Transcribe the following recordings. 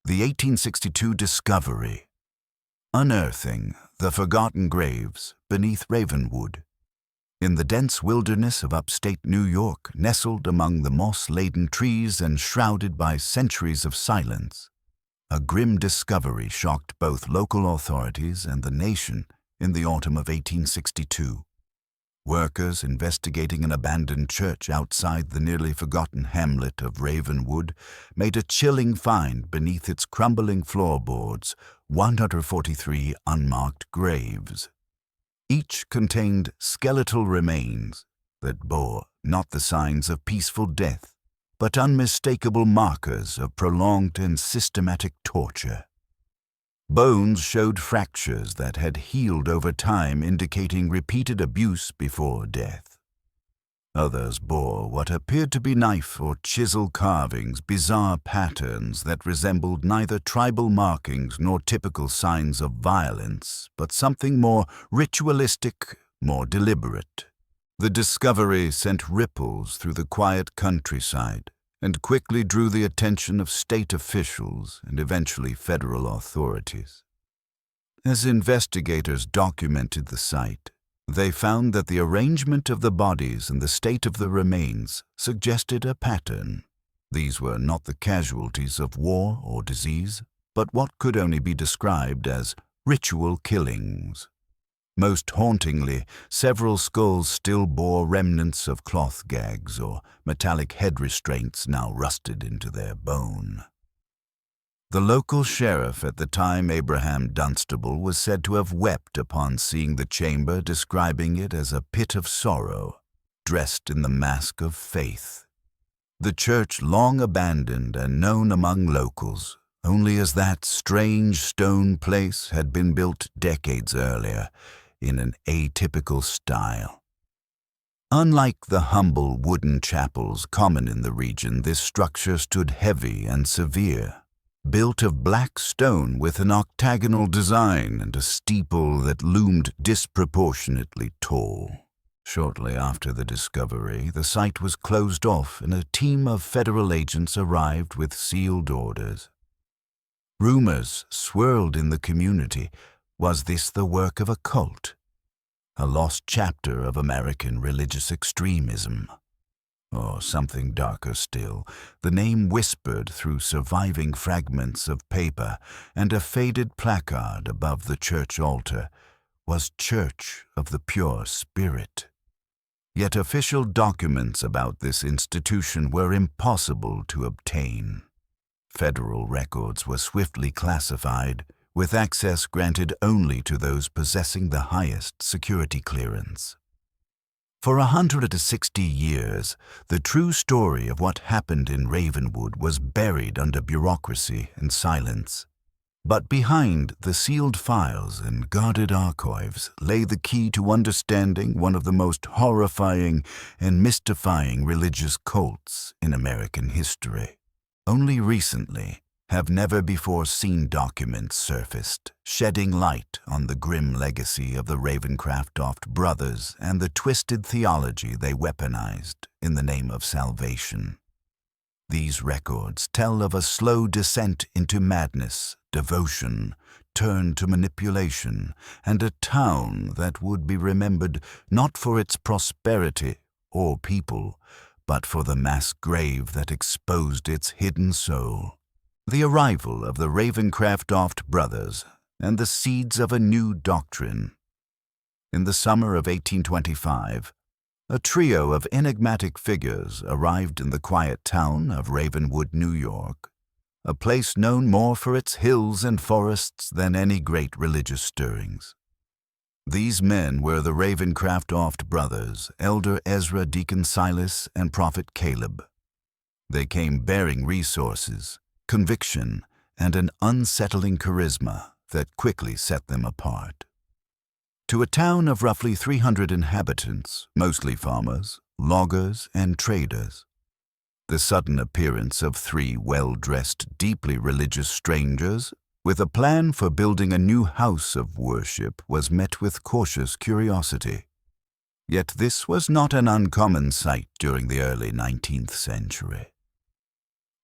The 1862 discovery. Unearthing the forgotten graves beneath Ravenwood. In the dense wilderness of upstate New York, nestled among the moss-laden trees and shrouded by centuries of silence, a grim discovery shocked both local authorities and the nation in the autumn of 1862. Workers investigating an abandoned church outside the nearly forgotten hamlet of Ravenwood made a chilling find beneath its crumbling floorboards, 143 unmarked graves. Each contained skeletal remains that bore not the signs of peaceful death, but unmistakable markers of prolonged and systematic torture. Bones showed fractures that had healed over time, indicating repeated abuse before death. Others bore what appeared to be knife or chisel carvings, bizarre patterns that resembled neither tribal markings nor typical signs of violence, but something more ritualistic, more deliberate. The discovery sent ripples through the quiet countryside and quickly drew the attention of state officials and eventually federal authorities. As investigators documented the site, they found that the arrangement of the bodies and the state of the remains suggested a pattern. These were not the casualties of war or disease, but what could only be described as ritual killings. Most hauntingly, several skulls still bore remnants of cloth gags or metallic head restraints now rusted into their bone. The local sheriff at the time, Abraham Dunstable, was said to have wept upon seeing the chamber, describing it as a pit of sorrow, dressed in the mask of faith. The church, long abandoned and known among locals only as that strange stone place, had been built decades earlier in an atypical style. Unlike the humble wooden chapels common in the region, this structure stood heavy and severe, built of black stone with an octagonal design and a steeple that loomed disproportionately tall. Shortly after the discovery, the site was closed off and a team of federal agents arrived with sealed orders. Rumors swirled in the community. Was this the work of a cult? A lost chapter of American religious extremism? Or something darker still, the name whispered through surviving fragments of paper and a faded placard above the church altar was Church of the Pure Spirit. Yet official documents about this institution were impossible to obtain. Federal records were swiftly classified, with access granted only to those possessing the highest security clearance. For 160 years, the true story of what happened in Ravenwood was buried under bureaucracy and silence. But behind the sealed files and guarded archives lay the key to understanding one of the most horrifying and mystifying religious cults in American history. Only recently have never-before-seen documents surfaced, shedding light on the grim legacy of the Ravencraftoft brothers and the twisted theology they weaponized in the name of salvation. These records tell of a slow descent into madness, devotion, turned to manipulation, and a town that would be remembered not for its prosperity or people, but for the mass grave that exposed its hidden soul. The arrival of the Ravencraftoft brothers and the seeds of a new doctrine. In the summer of 1825, a trio of enigmatic figures arrived in the quiet town of Ravenwood, New York, a place known more for its hills and forests than any great religious stirrings. These men were the Ravencraftoft brothers, Elder Ezra, Deacon Silas, and Prophet Caleb. They came bearing resources, conviction, and an unsettling charisma that quickly set them apart. To a town of roughly 300 inhabitants, mostly farmers, loggers, and traders, the sudden appearance of three well-dressed, deeply religious strangers with a plan for building a new house of worship was met with cautious curiosity. Yet this was not an uncommon sight during the early 19th century.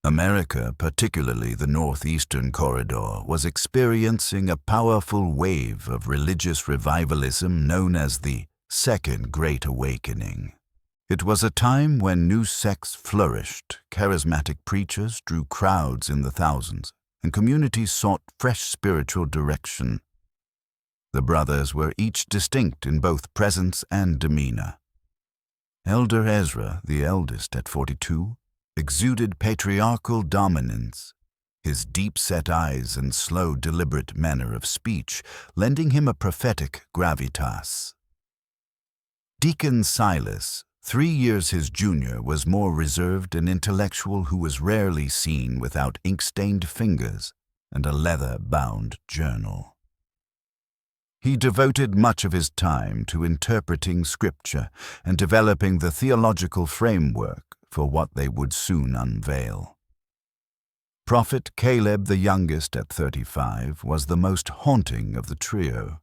America, particularly the northeastern corridor, was experiencing a powerful wave of religious revivalism known as the Second Great Awakening. It was a time when new sects flourished, charismatic preachers drew crowds in the thousands, and communities sought fresh spiritual direction. The brothers were each distinct in both presence and demeanor. Elder Ezra, the eldest at 42, exuded patriarchal dominance, his deep-set eyes and slow, deliberate manner of speech lending him a prophetic gravitas. Deacon Silas, 3 years his junior, was more reserved and intellectual, who was rarely seen without ink-stained fingers and a leather-bound journal. He devoted much of his time to interpreting Scripture and developing the theological framework for what they would soon unveil. Prophet Caleb, the youngest at 35, was the most haunting of the trio.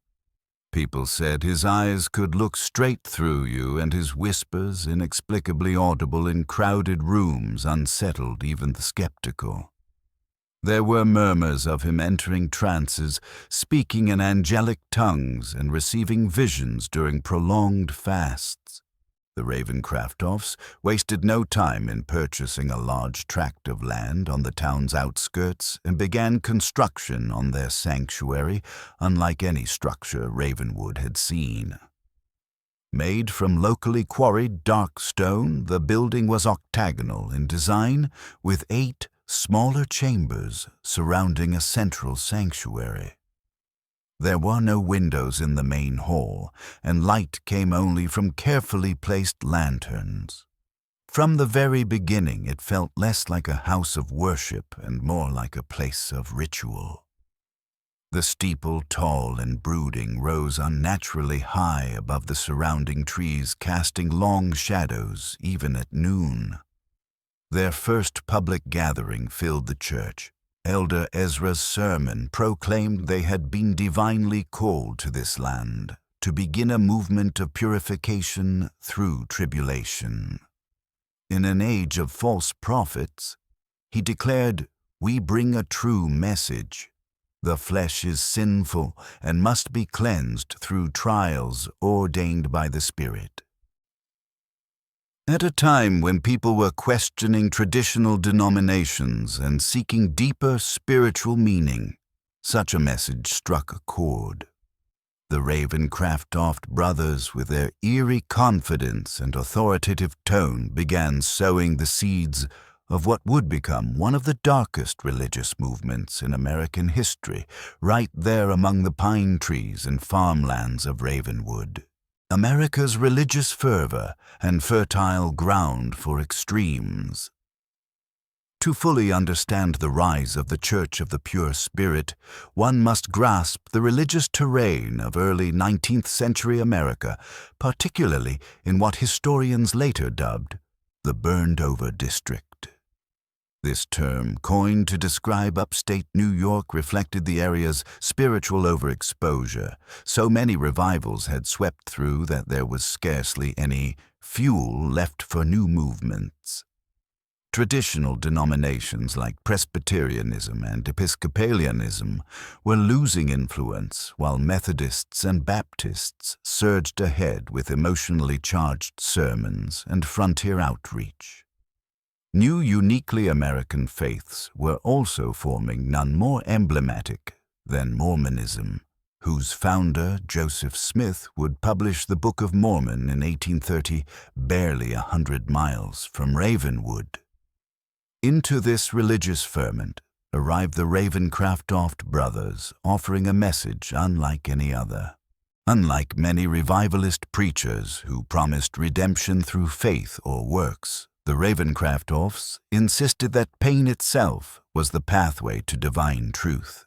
People said his eyes could look straight through you, and his whispers, inexplicably audible in crowded rooms, unsettled even the skeptical. There were murmurs of him entering trances, speaking in angelic tongues, and receiving visions during prolonged fasts. The Ravencraftofts wasted no time in purchasing a large tract of land on the town's outskirts and began construction on their sanctuary, unlike any structure Ravenwood had seen. Made from locally quarried dark stone, the building was octagonal in design, with 8 smaller chambers surrounding a central sanctuary. There were no windows in the main hall, and light came only from carefully placed lanterns. From the very beginning, it felt less like a house of worship and more like a place of ritual. The steeple, tall and brooding, rose unnaturally high above the surrounding trees, casting long shadows even at noon. Their first public gathering filled the church. Elder Ezra's sermon proclaimed they had been divinely called to this land, to begin a movement of purification through tribulation. In an age of false prophets, he declared, "We bring a true message. The flesh is sinful and must be cleansed through trials ordained by the Spirit." At a time when people were questioning traditional denominations and seeking deeper spiritual meaning, such a message struck a chord. The Ravencraftoft brothers, with their eerie confidence and authoritative tone, began sowing the seeds of what would become one of the darkest religious movements in American history, right there among the pine trees and farmlands of Ravenwood. America's religious fervor and fertile ground for extremes. To fully understand the rise of the Church of the Pure Spirit, one must grasp the religious terrain of early 19th century America, particularly in what historians later dubbed the burned-over district. This term, coined to describe upstate New York, reflected the area's spiritual overexposure. So many revivals had swept through that there was scarcely any fuel left for new movements. Traditional denominations like Presbyterianism and Episcopalianism were losing influence, while Methodists and Baptists surged ahead with emotionally charged sermons and frontier outreach. New, uniquely American faiths were also forming, none more emblematic than Mormonism, whose founder, Joseph Smith, would publish the Book of Mormon in 1830, barely 100 miles from Ravenwood. Into this religious ferment arrived the Ravencraftoft brothers, offering a message unlike any other. Unlike many revivalist preachers who promised redemption through faith or works, the Ravencraftofts insisted that pain itself was the pathway to divine truth.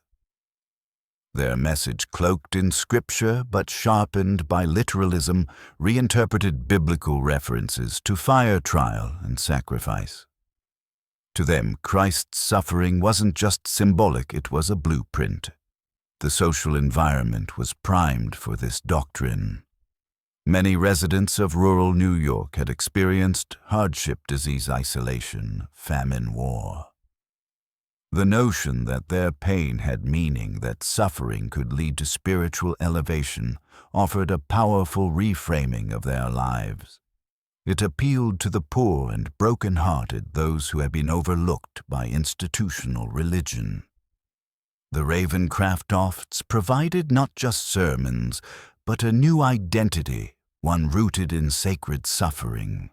Their message, cloaked in scripture but sharpened by literalism, reinterpreted biblical references to fire trial and sacrifice. To them, Christ's suffering wasn't just symbolic, it was a blueprint. The social environment was primed for this doctrine. Many residents of rural New York had experienced hardship, disease, isolation, famine, war. The notion that their pain had meaning, that suffering could lead to spiritual elevation, offered a powerful reframing of their lives. It appealed to the poor and broken-hearted, those who had been overlooked by institutional religion. The Ravencraftofts provided not just sermons, but a new identity, one rooted in sacred suffering.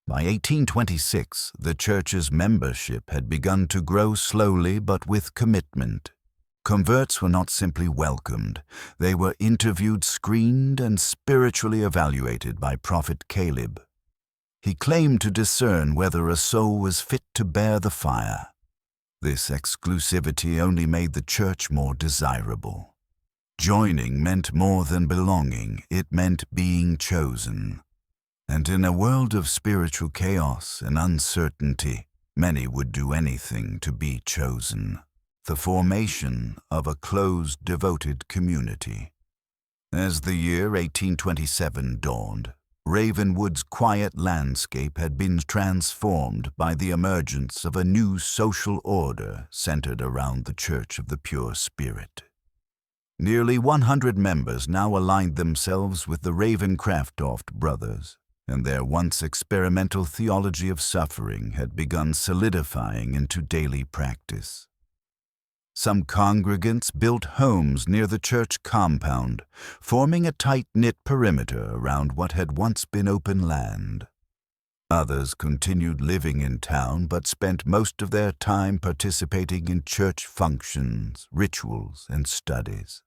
By 1826, the church's membership had begun to grow slowly but with commitment. Converts were not simply welcomed, they were interviewed, screened, and spiritually evaluated by Prophet Caleb. He claimed to discern whether a soul was fit to bear the fire. This exclusivity only made the church more desirable. Joining meant more than belonging, it meant being chosen. And in a world of spiritual chaos and uncertainty, many would do anything to be chosen. The formation of a closed, devoted community. As the year 1827 dawned, Ravenwood's quiet landscape had been transformed by the emergence of a new social order centered around the Church of the Pure Spirit. Nearly 100 members now aligned themselves with the Ravencraftoft brothers, and their once experimental theology of suffering had begun solidifying into daily practice. Some congregants built homes near the church compound, forming a tight-knit perimeter around what had once been open land. Others continued living in town but spent most of their time participating in church functions, rituals, and studies.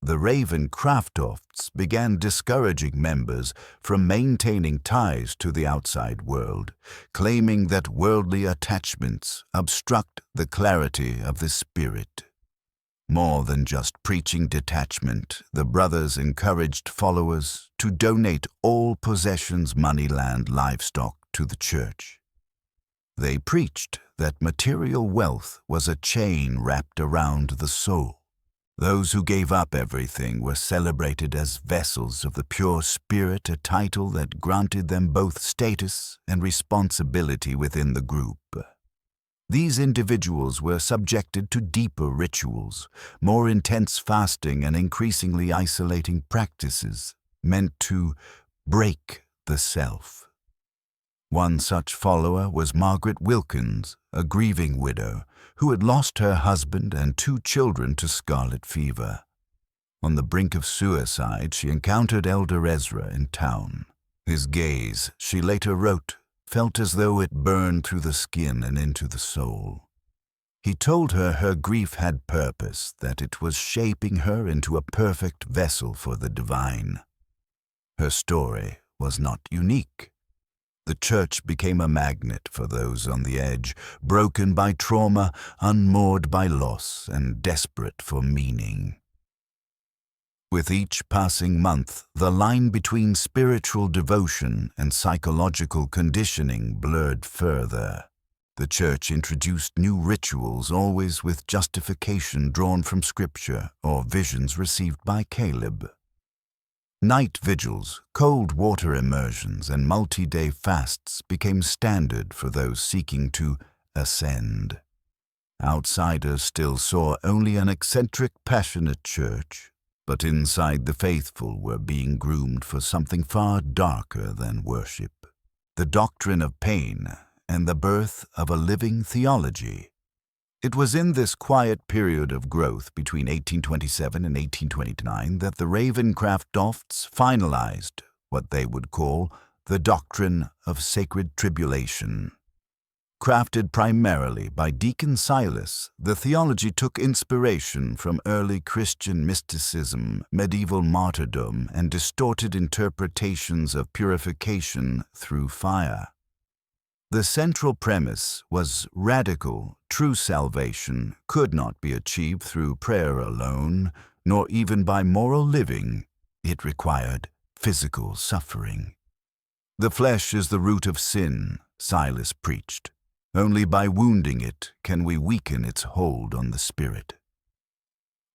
The Ravencraftofts began discouraging members from maintaining ties to the outside world, claiming that worldly attachments obstruct the clarity of the spirit. More than just preaching detachment, the brothers encouraged followers to donate all possessions, money, land, livestock to the church. They preached that material wealth was a chain wrapped around the soul. Those who gave up everything were celebrated as vessels of the pure spirit, a title that granted them both status and responsibility within the group. These individuals were subjected to deeper rituals, more intense fasting and increasingly isolating practices meant to break the self. One such follower was Margaret Wilkins, a grieving widow, who had lost her husband and 2 children to scarlet fever. On the brink of suicide, she encountered Elder Ezra in town. His gaze, she later wrote, felt as though it burned through the skin and into the soul. He told her her grief had purpose, that it was shaping her into a perfect vessel for the divine. Her story was not unique. The church became a magnet for those on the edge, broken by trauma, unmoored by loss, and desperate for meaning. With each passing month, the line between spiritual devotion and psychological conditioning blurred further. The church introduced new rituals, always with justification drawn from Scripture or visions received by Caleb. Night vigils, cold water immersions, and multi-day fasts became standard for those seeking to ascend. Outsiders still saw only an eccentric, passionate church, but inside the faithful were being groomed for something far darker than worship, the doctrine of pain and the birth of a living theology. It was in this quiet period of growth between 1827 and 1829 that the Ravencraftofts finalized what they would call the doctrine of sacred tribulation. Crafted primarily by Deacon Silas, the theology took inspiration from early Christian mysticism, medieval martyrdom, and distorted interpretations of purification through fire. The central premise was radical, true salvation could not be achieved through prayer alone, nor even by moral living. It required physical suffering. The flesh is the root of sin, Silas preached. Only by wounding it can we weaken its hold on the spirit.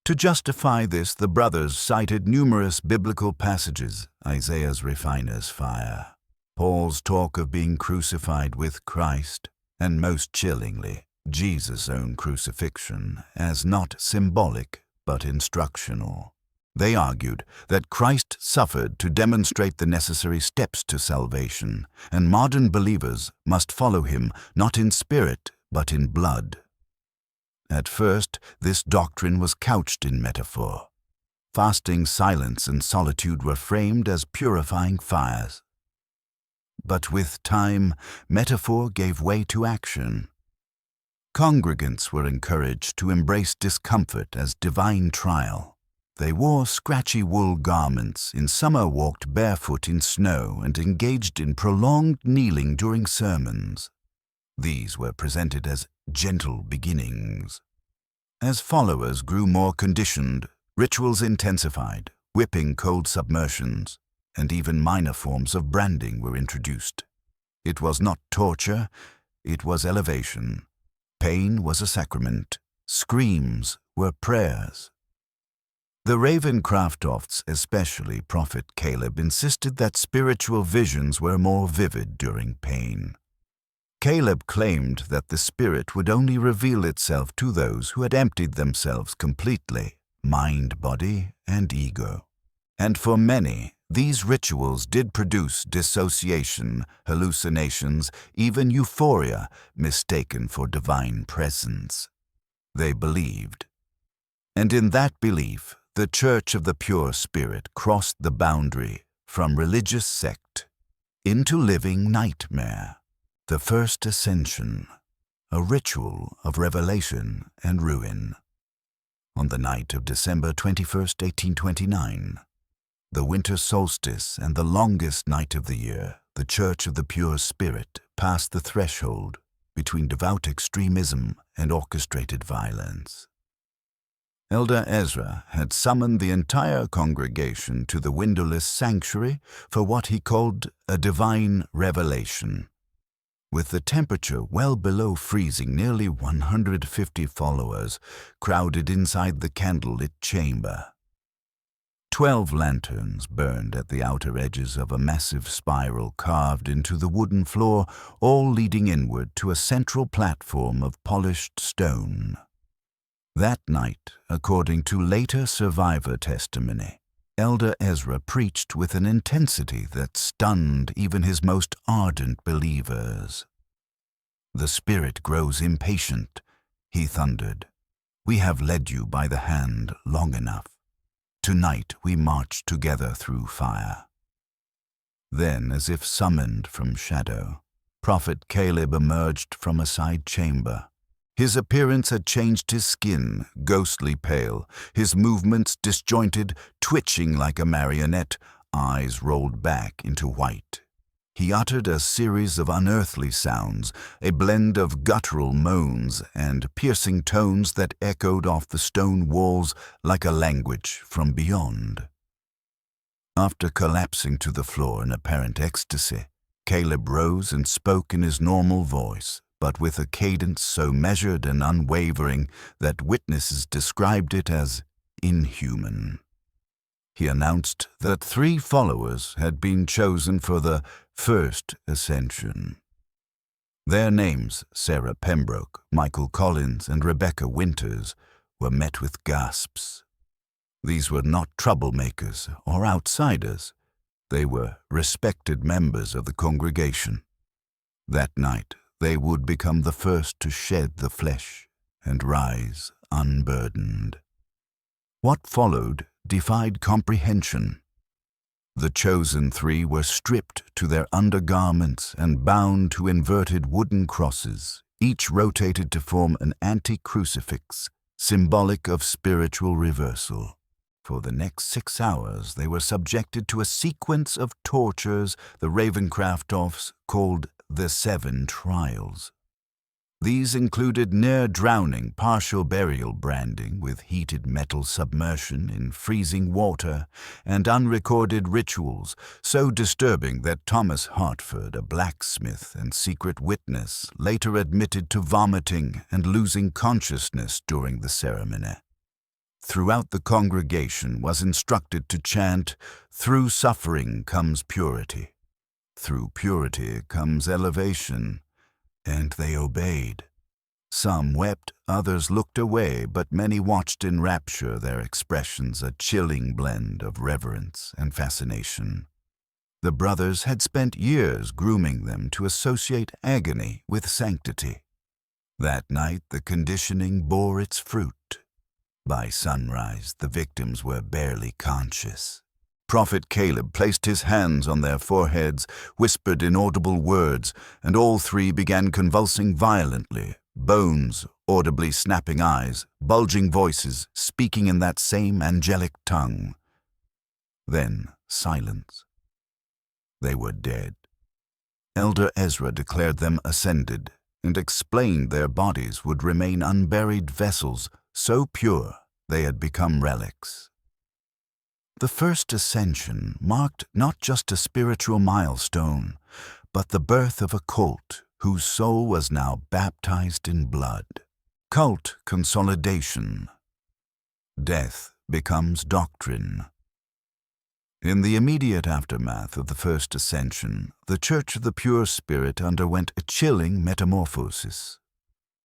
To justify this, the brothers cited numerous biblical passages, Isaiah's refiner's fire, Paul's talk of being crucified with Christ, and most chillingly, Jesus' own crucifixion as not symbolic but instructional. They argued that Christ suffered to demonstrate the necessary steps to salvation, and modern believers must follow him not in spirit but in blood. At first, this doctrine was couched in metaphor. Fasting, silence, and solitude were framed as purifying fires. But with time, metaphor gave way to action. Congregants were encouraged to embrace discomfort as divine trial. They wore scratchy wool garments, in summer walked barefoot in snow, and engaged in prolonged kneeling during sermons. These were presented as gentle beginnings. As followers grew more conditioned, rituals intensified, whipping, cold submersions, and even minor forms of branding were introduced. It was not torture, it was elevation. Pain was a sacrament. Screams were prayers. The Ravencraftofts, especially Prophet Caleb, insisted that spiritual visions were more vivid during pain. Caleb claimed that the spirit would only reveal itself to those who had emptied themselves completely, mind, body, and ego. And for many, these rituals did produce dissociation, hallucinations, even euphoria mistaken for divine presence. They believed. And in that belief, the Church of the Pure Spirit crossed the boundary from religious sect into living nightmare. The first ascension, a ritual of revelation and ruin. On the night of December 21st, 1829, the winter solstice and the longest night of the year, the Church of the Pure Spirit passed the threshold between devout extremism and orchestrated violence. Elder Ezra had summoned the entire congregation to the windowless sanctuary for what he called a divine revelation. With the temperature well below freezing, nearly 150 followers crowded inside the candlelit chamber. 12 lanterns burned at the outer edges of a massive spiral carved into the wooden floor, all leading inward to a central platform of polished stone. That night, according to later survivor testimony, Elder Ezra preached with an intensity that stunned even his most ardent believers. "The Spirit grows impatient," he thundered. "We have led you by the hand long enough. Tonight we march together through fire." Then, as if summoned from shadow, Prophet Caleb emerged from a side chamber. His appearance had changed his skin, ghostly pale, his movements disjointed, twitching like a marionette, eyes rolled back into white. He uttered a series of unearthly sounds, a blend of guttural moans and piercing tones that echoed off the stone walls like a language from beyond. After collapsing to the floor in apparent ecstasy, Caleb rose and spoke in his normal voice, but with a cadence so measured and unwavering that witnesses described it as inhuman. He announced that 3 followers had been chosen for the first ascension. Their names, Sarah Pembroke, Michael Collins, and Rebecca Winters, were met with gasps. These were not troublemakers or outsiders. They were respected members of the congregation. That night, they would become the first to shed the flesh and rise unburdened. What followed defied comprehension. The chosen 3 were stripped to their undergarments and bound to inverted wooden crosses, each rotated to form an anti-crucifix, symbolic of spiritual reversal. For the next 6 hours, they were subjected to a sequence of tortures the Ravencraftofts called the 7 Trials. These included near-drowning partial burial branding with heated metal submersion in freezing water and unrecorded rituals so disturbing that Thomas Hartford, a blacksmith and secret witness, later admitted to vomiting and losing consciousness during the ceremony. Throughout the congregation was instructed to chant, "Through suffering comes purity. Through purity comes elevation," and they obeyed. Some wept, others looked away, but many watched in rapture, their expressions a chilling blend of reverence and fascination. The brothers had spent years grooming them to associate agony with sanctity. That night the conditioning bore its fruit. By sunrise the victims were barely conscious. Prophet Caleb placed his hands on their foreheads, whispered inaudible words, and all three began convulsing violently, bones audibly snapping eyes, bulging voices, speaking in that same angelic tongue. Then silence. They were dead. Elder Ezra declared them ascended, and explained their bodies would remain unburied vessels so pure they had become relics. The first ascension marked not just a spiritual milestone, but the birth of a cult whose soul was now baptized in blood. Cult consolidation. Death becomes doctrine. In the immediate aftermath of the first ascension, the Church of the Pure Spirit underwent a chilling metamorphosis.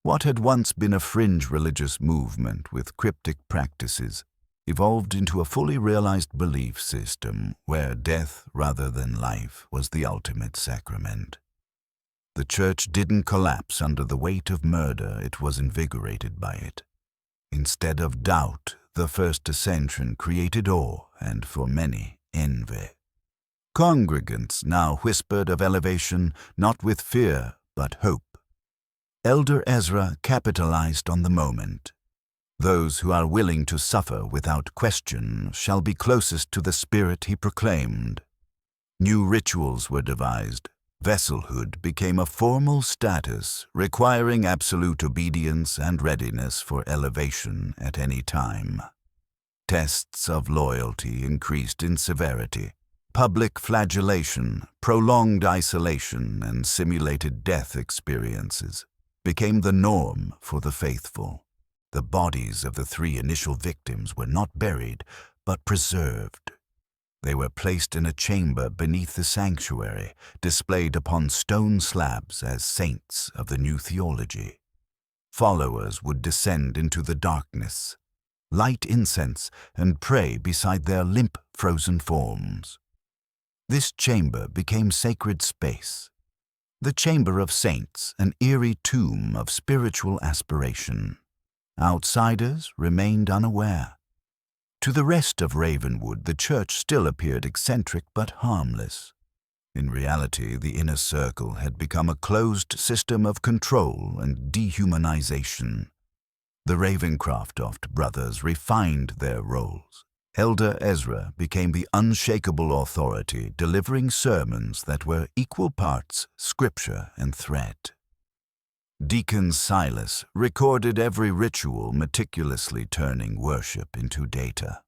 What had once been a fringe religious movement with cryptic practices evolved into a fully realized belief system where death rather than life was the ultimate sacrament. The Church didn't collapse under the weight of murder, it was invigorated by it. Instead of doubt, the first ascension created awe and, for many, envy. Congregants now whispered of elevation not with fear but hope. Elder Ezra capitalized on the moment. Those who are willing to suffer without question shall be closest to the Spirit he proclaimed. New rituals were devised. Vesselhood became a formal status requiring absolute obedience and readiness for elevation at any time. Tests of loyalty increased in severity. Public flagellation, prolonged isolation, and simulated death experiences became the norm for the faithful. The bodies of the three initial victims were not buried, but preserved. They were placed in a chamber beneath the sanctuary, displayed upon stone slabs as saints of the new theology. Followers would descend into the darkness, light incense, and pray beside their limp, frozen forms. This chamber became sacred space. The chamber of saints, an eerie tomb of spiritual aspiration. Outsiders remained unaware. To the rest of Ravenwood, the church still appeared eccentric but harmless. In reality, the inner circle had become a closed system of control and dehumanization. The Ravencraftoft brothers refined their roles. Elder Ezra became the unshakable authority, delivering sermons that were equal parts scripture and threat. Deacon Silas recorded every ritual, meticulously turning worship into data.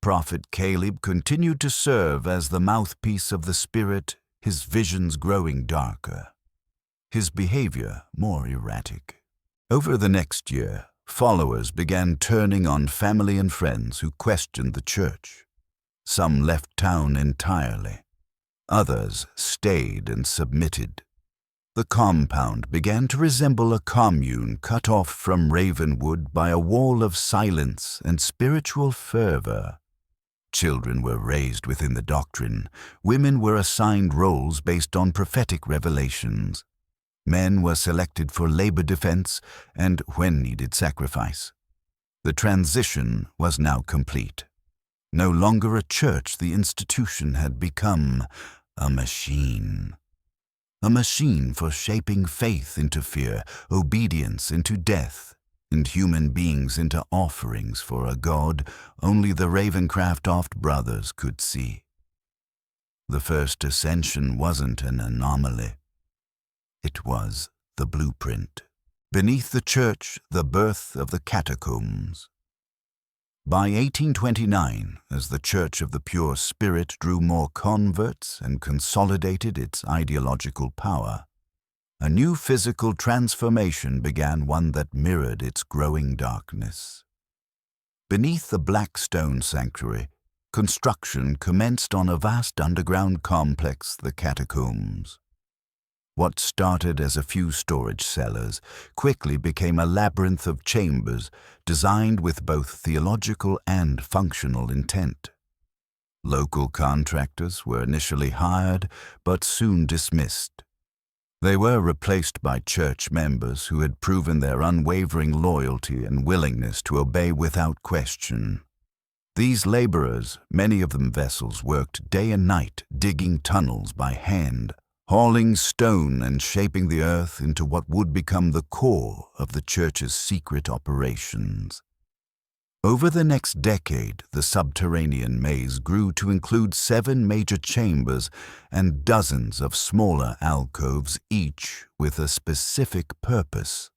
Prophet Caleb continued to serve as the mouthpiece of the Spirit, his visions growing darker, his behavior more erratic. Over the next year, followers began turning on family and friends who questioned the church. Some left town entirely. Others stayed and submitted. The compound began to resemble a commune cut off from Ravenwood by a wall of silence and spiritual fervor. Children were raised within the doctrine. Women were assigned roles based on prophetic revelations. Men were selected for labor defense and, when needed, sacrifice. The transition was now complete. No longer a church, the institution had become a machine. A machine for shaping faith into fear, obedience into death, and human beings into offerings for a God only the Ravencraftoft brothers could see. The first ascension wasn't an anomaly. It was the blueprint. Beneath the church, the birth of the catacombs. By 1829, as the Church of the Pure Spirit drew more converts and consolidated its ideological power, a new physical transformation began, one that mirrored its growing darkness. Beneath the black stone sanctuary, construction commenced on a vast underground complex, the catacombs. What started as a few storage cellars quickly became a labyrinth of chambers designed with both theological and functional intent. Local contractors were initially hired, but soon dismissed. They were replaced by church members who had proven their unwavering loyalty and willingness to obey without question. These laborers, many of them vessels, worked day and night digging tunnels by hand, hauling stone and shaping the earth into what would become the core of the church's secret operations. Over the next decade, the subterranean maze grew to include 7 major chambers and dozens of smaller alcoves, each with a specific purpose.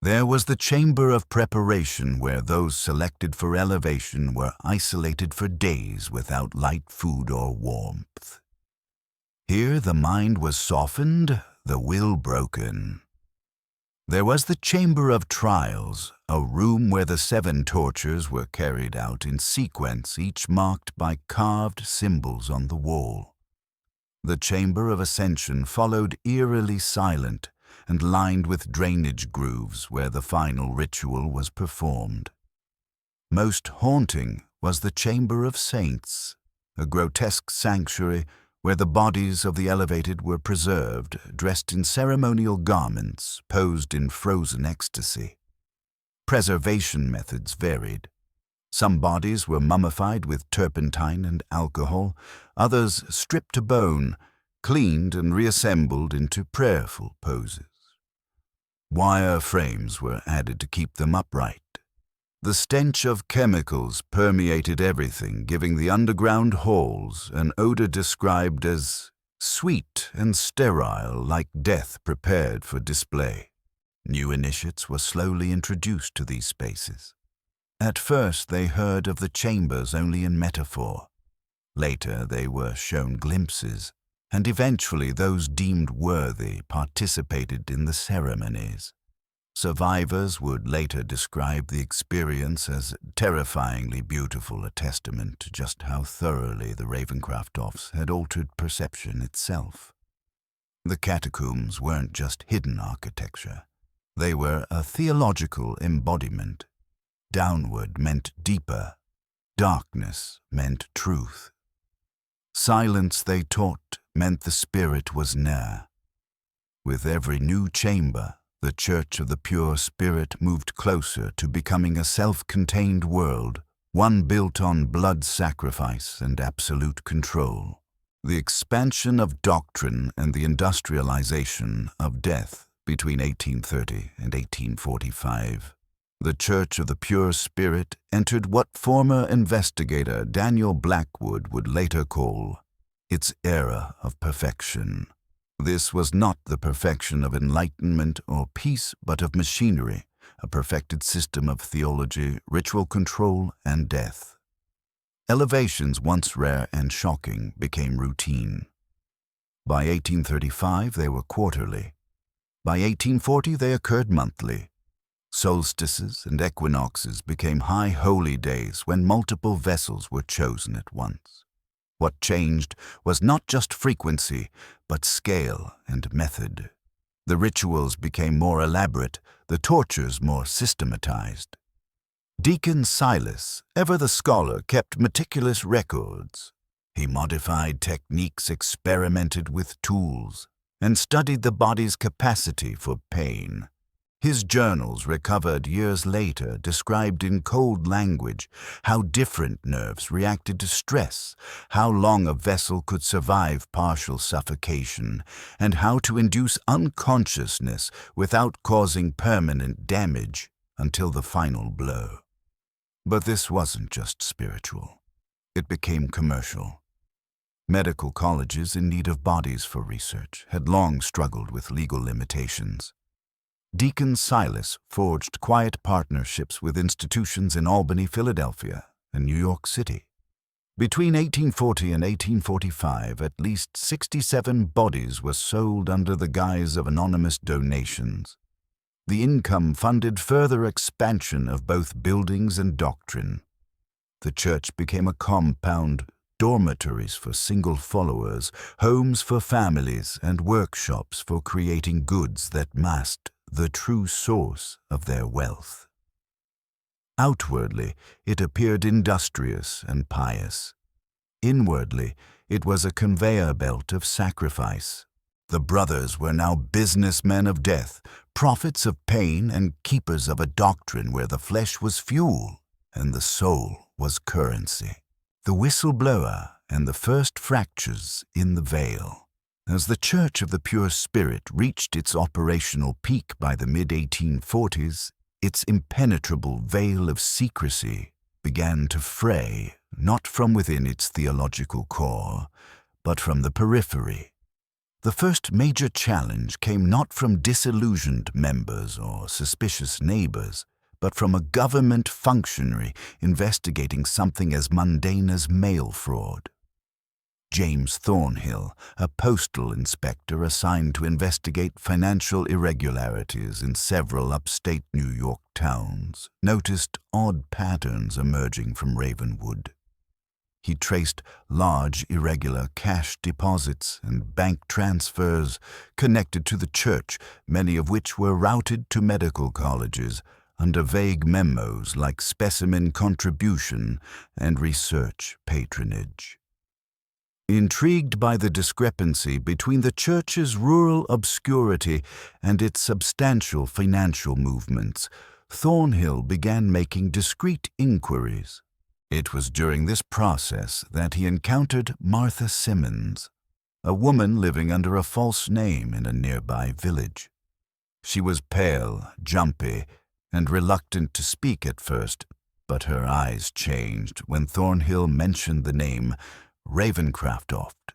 There was the chamber of preparation, where those selected for elevation were isolated for days without light, food, or warmth. Here the mind was softened, the will broken. There was the chamber of trials, a room where the 7 tortures were carried out in sequence, each marked by carved symbols on the wall. The chamber of ascension followed, eerily silent and lined with drainage grooves, where the final ritual was performed. Most haunting was the chamber of saints, a grotesque sanctuary where the bodies of the elevated were preserved, dressed in ceremonial garments, posed in frozen ecstasy. Preservation methods varied. Some bodies were mummified with turpentine and alcohol, others stripped to bone, cleaned and reassembled into prayerful poses. Wire frames were added to keep them upright. The stench of chemicals permeated everything, giving the underground halls an odor described as sweet and sterile, like death prepared for display. New initiates were slowly introduced to these spaces. At first they heard of the chambers only in metaphor. Later they were shown glimpses, and eventually those deemed worthy participated in the ceremonies. Survivors would later describe the experience as terrifyingly beautiful, a testament to just how thoroughly the Ravencraftofts had altered perception itself. The catacombs weren't just hidden architecture. They were a theological embodiment. Downward meant deeper. Darkness meant truth. Silence, they taught, meant the spirit was near. With every new chamber, the Church of the Pure Spirit moved closer to becoming a self-contained world, one built on blood sacrifice and absolute control. The expansion of doctrine and the industrialization of death between 1830 and 1845. The Church of the Pure Spirit entered what former investigator Daniel Blackwood would later call its era of perfection. This was not the perfection of enlightenment or peace, but of machinery, a perfected system of theology, ritual control, and death. Elevations, once rare and shocking, became routine. By 1835, they were quarterly. By 1840, they occurred monthly. Solstices and equinoxes became high holy days when multiple vessels were chosen at once. What changed was not just frequency, but scale and method. The rituals became more elaborate, the tortures more systematized. Deacon Silas, ever the scholar, kept meticulous records. He modified techniques, experimented with tools, and studied the body's capacity for pain. His journals, recovered years later, described in cold language how different nerves reacted to stress, how long a vessel could survive partial suffocation, and how to induce unconsciousness without causing permanent damage until the final blow. But this wasn't just spiritual. It became commercial. Medical colleges in need of bodies for research had long struggled with legal limitations. Deacon Silas forged quiet partnerships with institutions in Albany, Philadelphia, and New York City. Between 1840 and 1845, at least 67 bodies were sold under the guise of anonymous donations. The income funded further expansion of both buildings and doctrine. The church became a compound dormitories for single followers, homes for families, and workshops for creating goods that masked the true source of their wealth. Outwardly, it appeared industrious and pious. Inwardly, it was a conveyor belt of sacrifice. The brothers were now businessmen of death, prophets of pain, and keepers of a doctrine where the flesh was fuel and the soul was currency. The whistleblower and the first fractures in the veil. As the Church of the Pure Spirit reached its operational peak by the mid-1840s, its impenetrable veil of secrecy began to fray, not from within its theological core, but from the periphery. The first major challenge came not from disillusioned members or suspicious neighbors, but from a government functionary investigating something as mundane as mail fraud. James Thornhill, a postal inspector assigned to investigate financial irregularities in several upstate New York towns, noticed odd patterns emerging from Ravenwood. He traced large irregular cash deposits and bank transfers connected to the church, many of which were routed to medical colleges under vague memos like specimen contribution and research patronage. Intrigued by the discrepancy between the church's rural obscurity and its substantial financial movements, Thornhill began making discreet inquiries. It was during this process that he encountered Martha Simmons, a woman living under a false name in a nearby village. She was pale, jumpy, and reluctant to speak at first, but her eyes changed when Thornhill mentioned the name Ravencraftoft.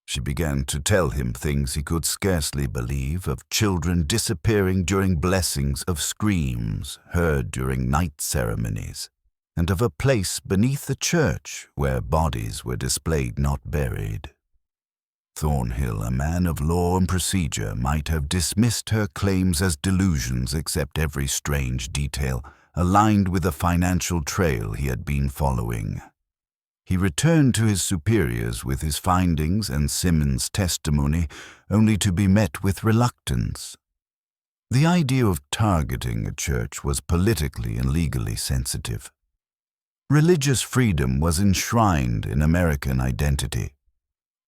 She began to tell him things he could scarcely believe, of children disappearing during blessings, of screams heard during night ceremonies, and of a place beneath the church where bodies were displayed not buried. Thornhill, a man of law and procedure, might have dismissed her claims as delusions, except every strange detail aligned with the financial trail he had been following. He returned to his superiors with his findings and Simmons' testimony, only to be met with reluctance. The idea of targeting a church was politically and legally sensitive. Religious freedom was enshrined in American identity.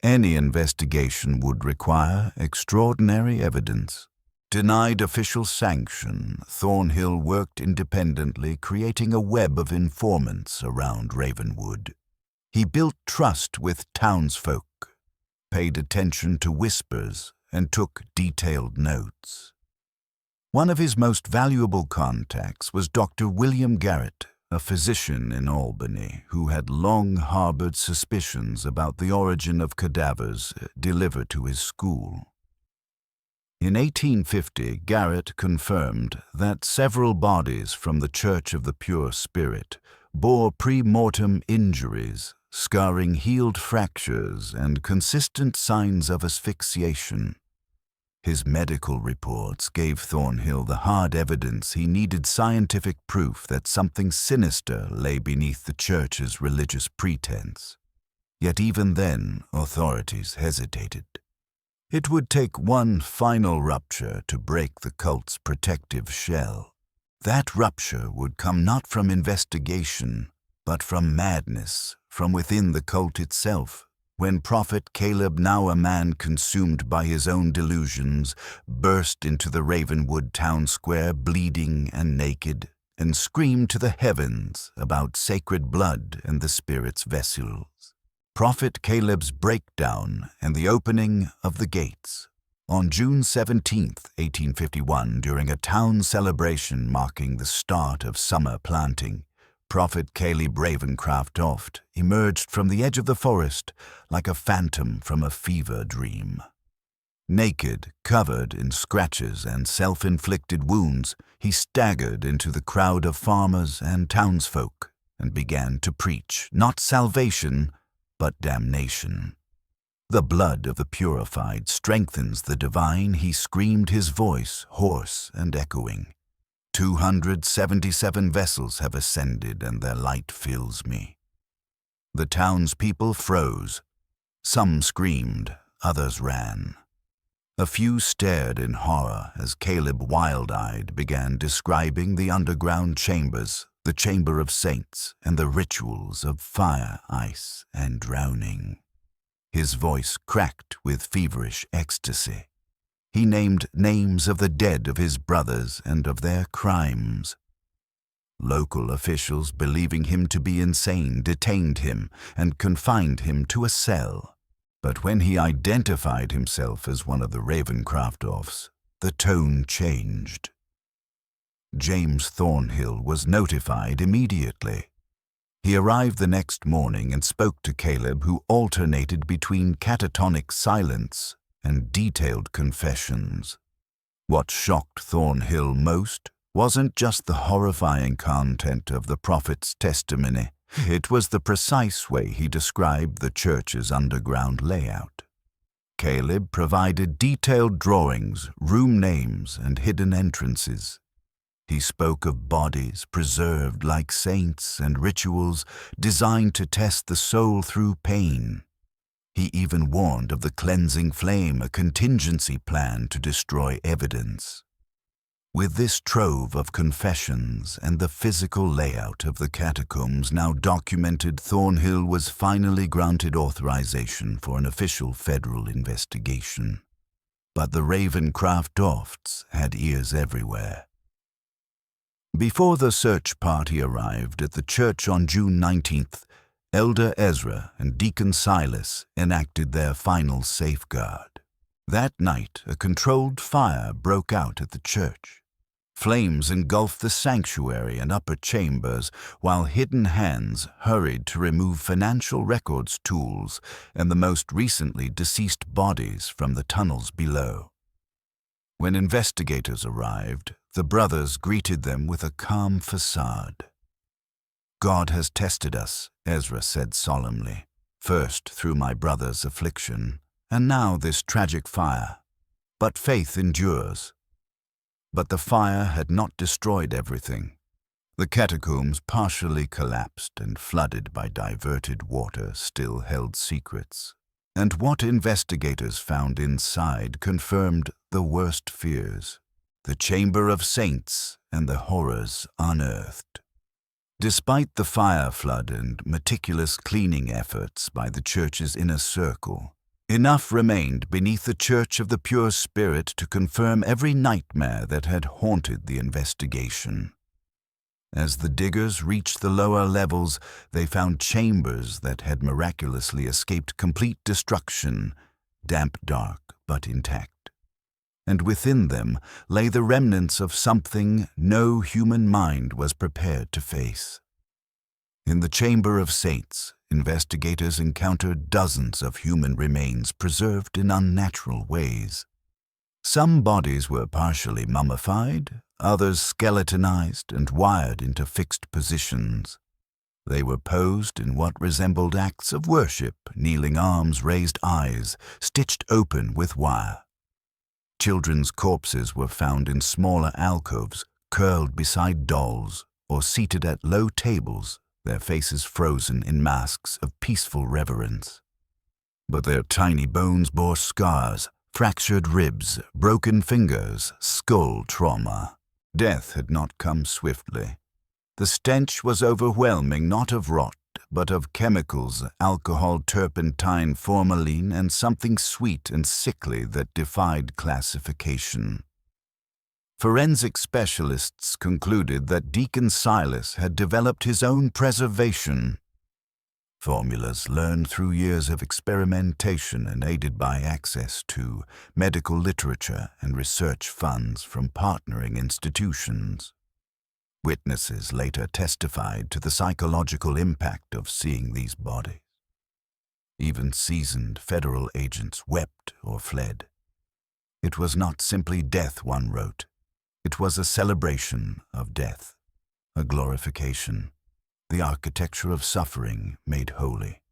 Any investigation would require extraordinary evidence. Denied official sanction, Thornhill worked independently, creating a web of informants around Ravenwood. He built trust with townsfolk, paid attention to whispers, and took detailed notes. One of his most valuable contacts was Dr. William Garrett, a physician in Albany who had long harbored suspicions about the origin of cadavers delivered to his school. In 1850, Garrett confirmed that several bodies from the Church of the Pure Spirit bore pre-mortem injuries, scarring healed fractures and consistent signs of asphyxiation. His medical reports gave Thornhill the hard evidence he needed: scientific proof that something sinister lay beneath the church's religious pretense. Yet even then, authorities hesitated. It would take one final rupture to break the cult's protective shell. That rupture would come not from investigation, but from madness, from within the cult itself, when Prophet Caleb, now a man consumed by his own delusions, burst into the Ravenwood town square bleeding and naked, and screamed to the heavens about sacred blood and the Spirit's vessels. Prophet Caleb's breakdown and the opening of the gates. On June 17, 1851, during a town celebration marking the start of summer planting, Prophet Caleb Ravencraftoft emerged from the edge of the forest like a phantom from a fever dream. Naked, covered in scratches and self-inflicted wounds, he staggered into the crowd of farmers and townsfolk and began to preach not salvation, but damnation. The blood of the purified strengthens the divine, he screamed, his voice hoarse and echoing. 277 vessels have ascended, and their light fills me. The townspeople froze. Some screamed, others ran. A few stared in horror as Caleb, wild-eyed, began describing the underground chambers, the Chamber of Saints, and the rituals of fire, ice, and drowning. His voice cracked with feverish ecstasy. He named names of the dead of his brothers and of their crimes. Local officials, believing him to be insane, detained him and confined him to a cell. But when he identified himself as one of the Ravencraftofts, the tone changed. James Thornhill was notified immediately. He arrived the next morning and spoke to Caleb, who alternated between catatonic silence and detailed confessions. What shocked Thornhill most wasn't just the horrifying content of the prophet's testimony. It was the precise way he described the church's underground layout. Caleb provided detailed drawings, room names, and hidden entrances. He spoke of bodies preserved like saints and rituals designed to test the soul through pain. He even warned of the cleansing flame, a contingency plan to destroy evidence. With this trove of confessions and the physical layout of the catacombs now documented, Thornhill was finally granted authorization for an official federal investigation. But the Ravencraftofts had ears everywhere. Before the search party arrived at the church on June 19th, Elder Ezra and Deacon Silas enacted their final safeguard. That night, a controlled fire broke out at the church. Flames engulfed the sanctuary and upper chambers, while hidden hands hurried to remove financial records tools and the most recently deceased bodies from the tunnels below. When investigators arrived, the brothers greeted them with a calm facade. "God has tested us," Ezra said solemnly, "first through my brother's affliction, and now this tragic fire. But faith endures." But the fire had not destroyed everything. The catacombs, partially collapsed and flooded by diverted water, still held secrets. And what investigators found inside confirmed the worst fears: the Chamber of Saints and the horrors unearthed. Despite the fire flood and meticulous cleaning efforts by the church's inner circle, enough remained beneath the Church of the Pure Spirit to confirm every nightmare that had haunted the investigation. As the diggers reached the lower levels, they found chambers that had miraculously escaped complete destruction, damp dark but intact. And within them lay the remnants of something no human mind was prepared to face. In the Chamber of Saints, investigators encountered dozens of human remains preserved in unnatural ways. Some bodies were partially mummified, others skeletonized and wired into fixed positions. They were posed in what resembled acts of worship, kneeling arms, raised eyes, stitched open with wire. Children's corpses were found in smaller alcoves, curled beside dolls, or seated at low tables, their faces frozen in masks of peaceful reverence. But their tiny bones bore scars, fractured ribs, broken fingers, skull trauma. Death had not come swiftly. The stench was overwhelming, not of rot, but of chemicals, alcohol, turpentine, formalin, and something sweet and sickly that defied classification. Forensic specialists concluded that Deacon Silas had developed his own preservation. Formulas learned through years of experimentation and aided by access to medical literature and research funds from partnering institutions. Witnesses later testified to the psychological impact of seeing these bodies. Even seasoned federal agents wept or fled. It was not simply death, one wrote. It was a celebration of death, a glorification, the architecture of suffering made holy.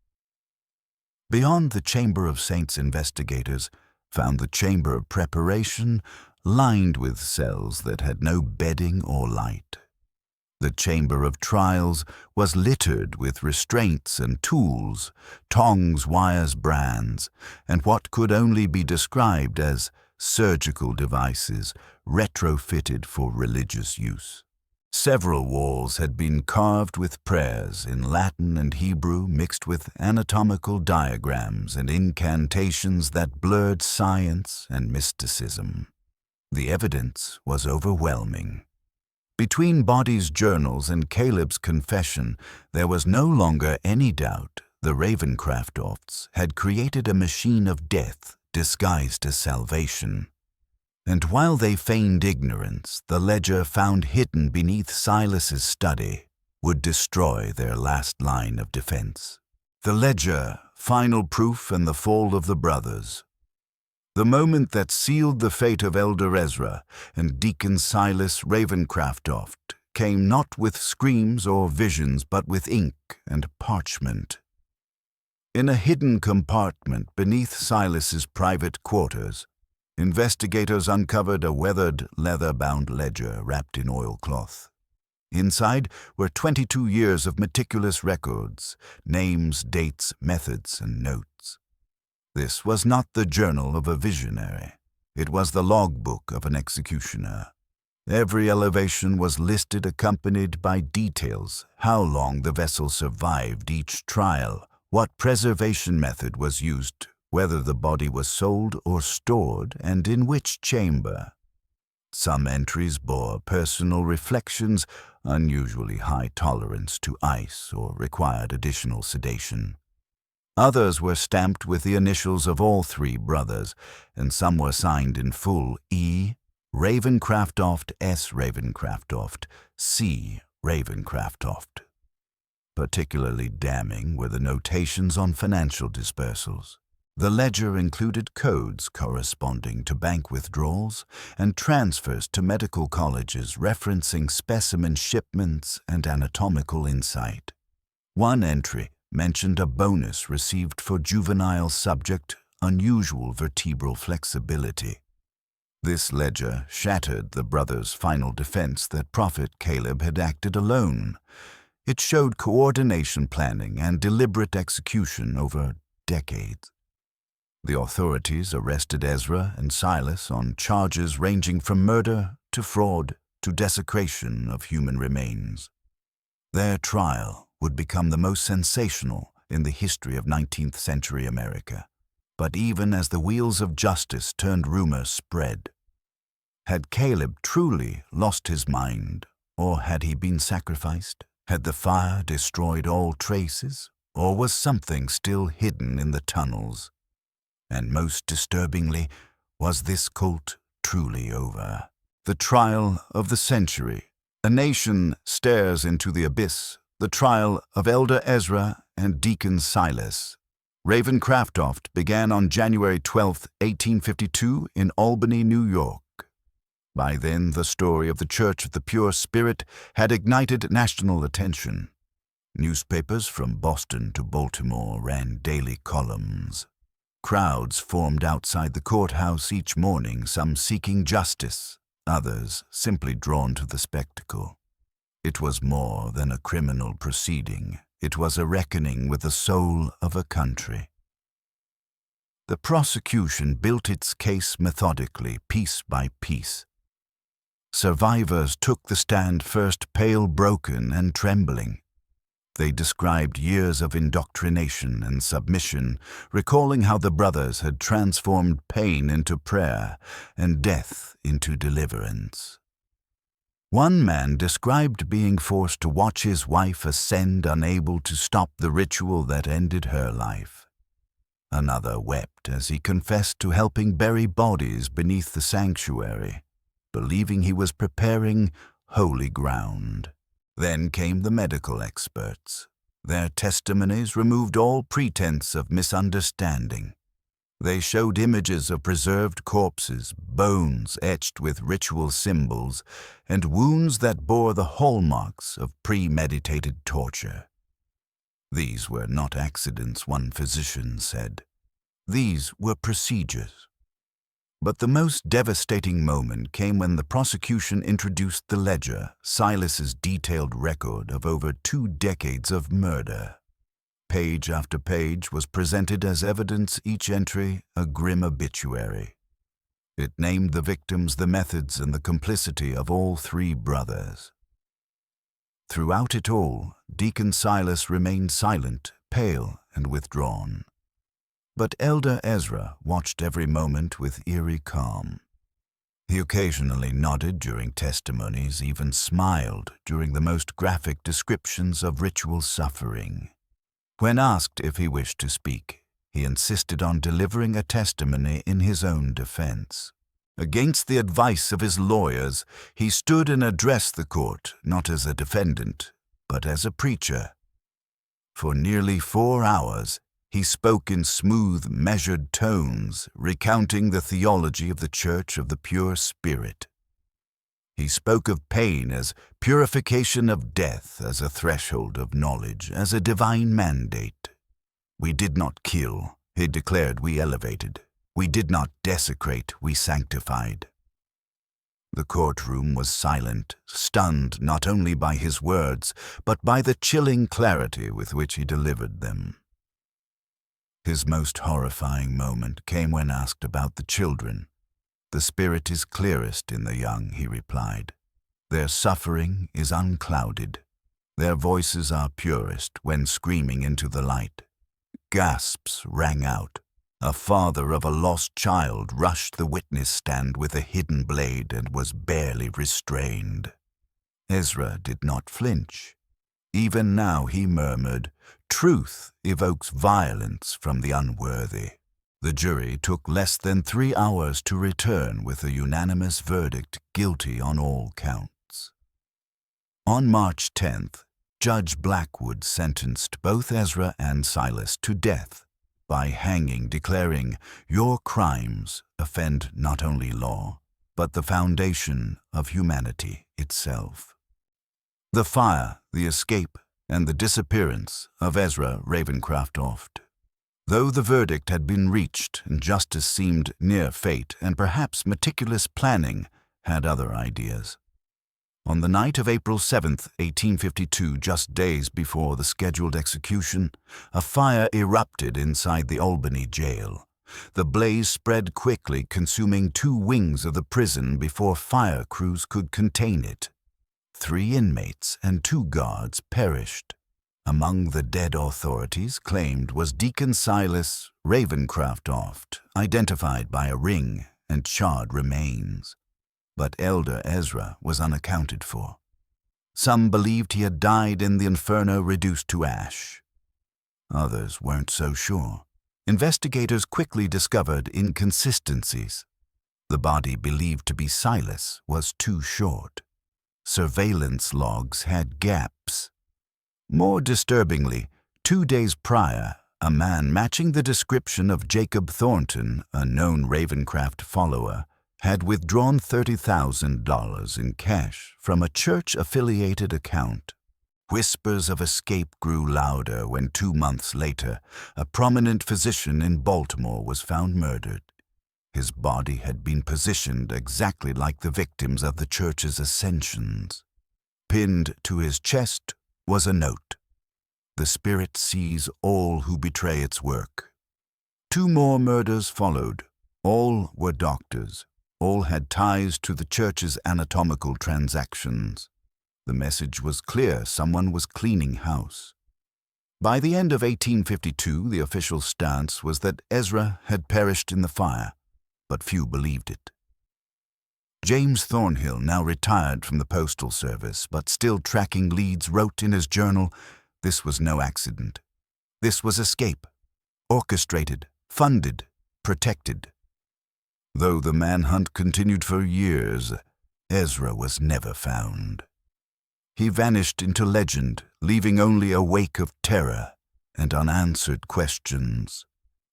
Beyond the Chamber of Saints, investigators found the Chamber of Preparation lined with cells that had no bedding or light. The chamber of trials was littered with restraints and tools, tongs, wires, brands, and what could only be described as surgical devices retrofitted for religious use. Several walls had been carved with prayers in Latin and Hebrew mixed with anatomical diagrams and incantations that blurred science and mysticism. The evidence was overwhelming. Between Body's journals and Caleb's confession, there was no longer any doubt the Ravencraftofts had created a machine of death disguised as salvation. And while they feigned ignorance, the ledger found hidden beneath Silas's study would destroy their last line of defense. The ledger, final proof and the fall of the brothers. The moment that sealed the fate of Elder Ezra and Deacon Silas Ravencraftoft came not with screams or visions but with ink and parchment. In a hidden compartment beneath Silas's private quarters, investigators uncovered a weathered, leather-bound ledger wrapped in oilcloth. Inside were 22 years of meticulous records, names, dates, methods, and notes. This was not the journal of a visionary. It was the logbook of an executioner. Every elevation was listed, accompanied by details: how long the vessel survived each trial, what preservation method was used, whether the body was sold or stored, and in which chamber. Some entries bore personal reflections, unusually high tolerance to ice, or required additional sedation. Others were stamped with the initials of all three brothers, and some were signed in full: E. Ravencraftoft, S. Ravencraftoft, C. Ravencraftoft. Particularly damning were the notations on financial dispersals. The ledger included codes corresponding to bank withdrawals and transfers to medical colleges referencing specimen shipments and anatomical insight. One entry mentioned a bonus received for juvenile subject unusual vertebral flexibility. This ledger shattered the brothers' final defense that Prophet Caleb had acted alone. It showed coordination, planning, and deliberate execution over decades. The authorities arrested Ezra and Silas on charges ranging from murder to fraud to desecration of human remains. Their trial would become the most sensational in the history of 19th century America. But even as the wheels of justice turned, rumor spread. Had Caleb truly lost his mind, or had he been sacrificed? Had the fire destroyed all traces, or was something still hidden in the tunnels? And most disturbingly, was this cult truly over? The trial of the century. A nation stares into the abyss. The trial of Elder Ezra and Deacon Silas. Ravencraftoft began on January 12, 1852, in Albany, New York. By then, the story of the Church of the Pure Spirit had ignited national attention. Newspapers from Boston to Baltimore ran daily columns. Crowds formed outside the courthouse each morning, some seeking justice, others simply drawn to the spectacle. It was more than a criminal proceeding. It was a reckoning with the soul of a country. The prosecution built its case methodically, piece by piece. Survivors took the stand first, pale, broken, and trembling. They described years of indoctrination and submission, recalling how the brothers had transformed pain into prayer and death into deliverance. One man described being forced to watch his wife ascend, unable to stop the ritual that ended her life. Another wept as he confessed to helping bury bodies beneath the sanctuary, believing he was preparing holy ground. Then came the medical experts. Their testimonies removed all pretense of misunderstanding. They showed images of preserved corpses, bones etched with ritual symbols, and wounds that bore the hallmarks of premeditated torture. These were not accidents, one physician said. These were procedures. But the most devastating moment came when the prosecution introduced the ledger, Silas's detailed record of over 2 decades of murder. Page after page was presented as evidence, each entry a grim obituary. It named the victims, the methods, and the complicity of all 3 brothers. Throughout it all, Deacon Silas remained silent, pale, and withdrawn. But Elder Ezra watched every moment with eerie calm. He occasionally nodded during testimonies, even smiled during the most graphic descriptions of ritual suffering. When asked if he wished to speak, he insisted on delivering a testimony in his own defense. Against the advice of his lawyers, he stood and addressed the court, not as a defendant, but as a preacher. For nearly 4 hours, he spoke in smooth, measured tones, recounting the theology of the Church of the Pure Spirit. He spoke of pain as purification of death, as a threshold of knowledge, as a divine mandate. We did not kill, he declared, we elevated. We did not desecrate, we sanctified. The courtroom was silent, stunned not only by his words, but by the chilling clarity with which he delivered them. His most horrifying moment came when asked about the children. The spirit is clearest in the young, he replied. Their suffering is unclouded. Their voices are purest when screaming into the light. Gasps rang out. A father of a lost child rushed the witness stand with a hidden blade and was barely restrained. Ezra did not flinch. Even now he murmured, "Truth evokes violence from the unworthy." The jury took less than 3 hours to return with a unanimous verdict, guilty on all counts. On March 10th, Judge Blackwood sentenced both Ezra and Silas to death by hanging, declaring, "Your crimes offend not only law, but the foundation of humanity itself." The fire, the escape, and the disappearance of Ezra Ravencraftoft. Though the verdict had been reached and justice seemed near, fate and perhaps meticulous planning had other ideas. On the night of April 7th, 1852, just days before the scheduled execution, a fire erupted inside the Albany jail. The blaze spread quickly, consuming 2 wings of the prison before fire crews could contain it. 3 inmates and 2 guards perished. Among the dead authorities claimed was Deacon Silas Ravencraftoft, identified by a ring and charred remains. But Elder Ezra was unaccounted for. Some believed he had died in the inferno, reduced to ash. Others weren't so sure. Investigators quickly discovered inconsistencies. The body believed to be Silas was too short. Surveillance logs had gaps. More disturbingly, 2 days prior, a man matching the description of Jacob Thornton, a known Ravencraft follower, had withdrawn $30,000 in cash from a church-affiliated account. Whispers of escape grew louder when 2 months later, a prominent physician in Baltimore was found murdered. His body had been positioned exactly like the victims of the church's ascensions. Pinned to his chest was a note. "The Spirit sees all who betray its work." 2 more murders followed. All were doctors. All had ties to the church's anatomical transactions. The message was clear: someone was cleaning house. By the end of 1852, the official stance was that Ezra had perished in the fire, but few believed it. James Thornhill, now retired from the Postal Service, but still tracking leads, wrote in his journal, "This was no accident. This was escape. Orchestrated, funded, protected." Though the manhunt continued for years, Ezra was never found. He vanished into legend, leaving only a wake of terror and unanswered questions.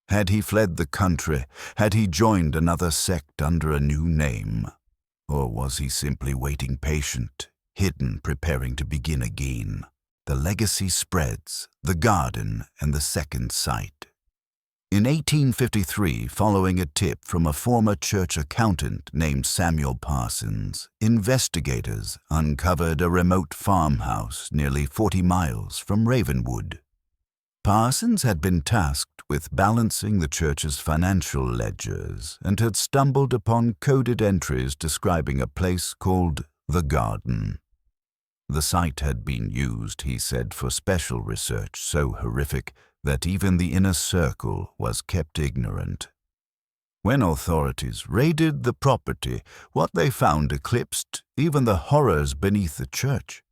Had he fled the country? Had he joined another sect under a new name? Or was he simply waiting patient, hidden, preparing to begin again? The legacy spreads, the garden and the second sight. In 1853, following a tip from a former church accountant named Samuel Parsons, investigators uncovered a remote farmhouse nearly 40 miles from Ravenwood. Parsons had been tasked with balancing the church's financial ledgers and had stumbled upon coded entries describing a place called the Garden. The site had been used, he said, for special research so horrific that even the inner circle was kept ignorant. When authorities raided the property, what they found eclipsed even the horrors beneath the church.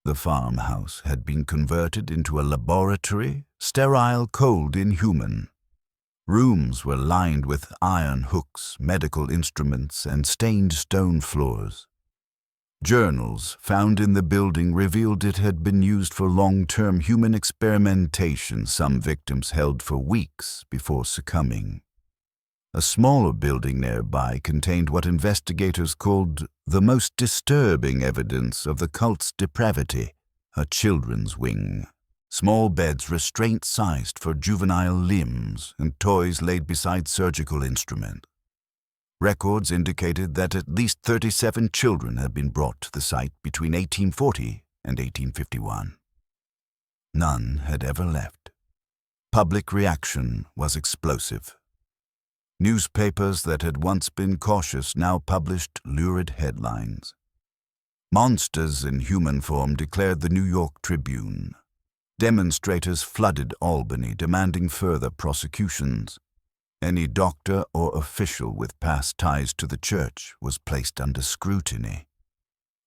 The farmhouse had been converted into a laboratory, sterile, cold, inhuman. Rooms were lined with iron hooks, medical instruments, and stained stone floors. Journals found in the building revealed it had been used for long-term human experimentation some victims held for weeks before succumbing. A smaller building nearby contained what investigators called the most disturbing evidence of the cult's depravity, a children's wing. Small beds restraint-sized for juvenile limbs and toys laid beside surgical instruments. Records indicated that at least 37 children had been brought to the site between 1840 and 1851. None had ever left. Public reaction was explosive. Newspapers that had once been cautious now published lurid headlines. Monsters in human form declared the New York Tribune. Demonstrators flooded Albany demanding further prosecutions. Any doctor or official with past ties to the church was placed under scrutiny.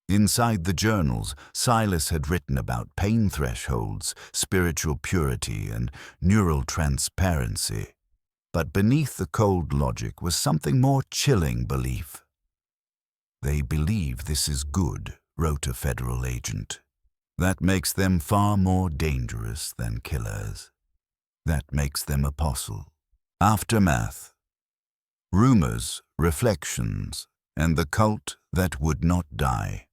Inside the journals, Silas had written about pain thresholds, spiritual purity, and neural transparency. But beneath the cold logic was something more chilling belief. "They believe this is good," wrote a federal agent. "That makes them far more dangerous than killers. That makes them apostles." Aftermath. Rumors, reflections, and the cult that would not die.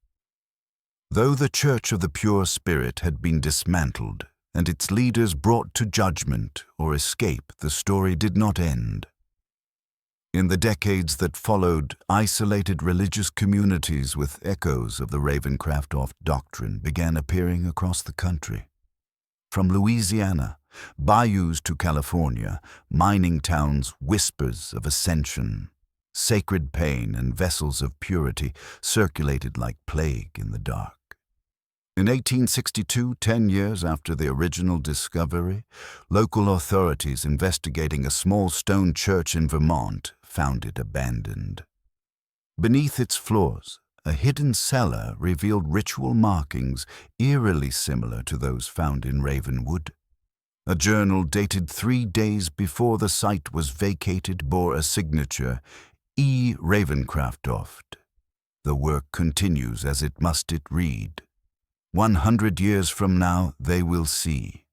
Though the Church of the Pure Spirit had been dismantled and its leaders brought to judgment or escape, the story did not end. In the decades that followed, isolated religious communities with echoes of the Ravencraftoft doctrine began appearing across the country. From Louisiana, bayous to California, mining towns, whispers of ascension, sacred pain, and vessels of purity circulated like plague in the dark. In 1862, 10 years after the original discovery, local authorities investigating a small stone church in Vermont found it abandoned. Beneath its floors, a hidden cellar revealed ritual markings eerily similar to those found in Ravenwood. A journal dated 3 days before the site was vacated bore a signature, E. Ravencraftoft. The work continues as it must read. 100 years from now they will see.